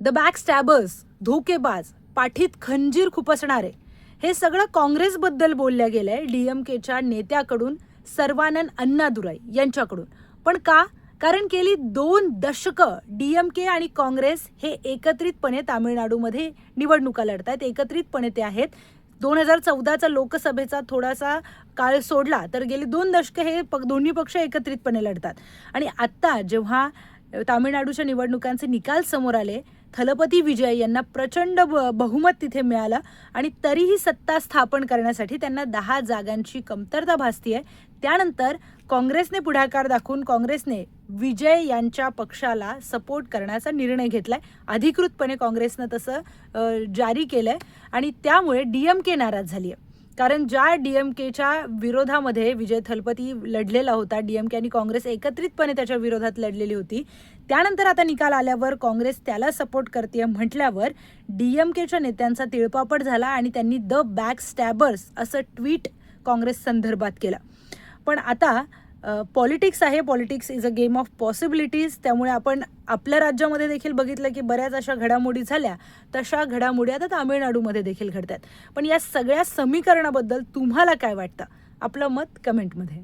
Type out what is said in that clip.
The back स्टॅबर्स, धोकेबाज, पाठीत खंजीर खुपसणारे, हे सगळं काँग्रेसबद्दल बोललं गेलंय DMKच्या नेत्याकडून, सर्वानंद अण्णादुराई यांच्याकडून. पण का? कारण गेली 2 दशकं DMK आणि काँग्रेस हे एकत्रितपणे तामिळनाडूमध्ये निवडणुका लढतायत. एकत्रितपणे ते आहेत. 2014चा लोकसभेचा थोडासा काळ सोडला तर गेली 2 दशकं हे दोन्ही पक्ष एकत्रितपणे लढतात. आणि आत्ता जेव्हा तामिळनाडूच्या निवडणुकांचे निकाल समोर आले, थलपती विजय यांना प्रचंड बहुमत तिथे मिळालं आणि तरीही सत्ता स्थापन करण्यासाठी त्यांना 10 जागांची कमतरता भासतीये. त्यानंतर काँग्रेसने पुढाकार दाखवून काँग्रेसने विजय यांच्या पक्षाला सपोर्ट करण्याचा निर्णय घेतलाय. अधिकृतपणे काँग्रेसनं तसं जारी केलंय आणि त्यामुळे DMK नाराज झाली आहे. कारण ज्या DMKच्या विरोधामध्ये विजय थलपती लढलेला होता, DMK आणि काँग्रेस एकत्रितपणे त्याच्या विरोधात लढलेली होती, त्यानंतर आता निकाल आल्यावर काँग्रेस त्याला सपोर्ट करते म्हटल्यावर DMKच्या नेत्यांचा तिळपापड झाला आणि त्यांनी द बॅक स्टॅबर्स असं ट्विट काँग्रेस संदर्भात केलं. पण आता पॉलिटिक्स आहे, politics is a game of possibilities. त्यामुळे आपण आपल्या राज्यामध्ये देखील बघितलं की बऱ्याच अशा घडामोडी झाल्या, तशा घडामोडी आता तामिळनाडूमध्ये देखील घडतात. पण या सगळ्या समीकरणाबद्दल तुम्हाला काय वाटतं? आपलं मत कमेंटमध्ये.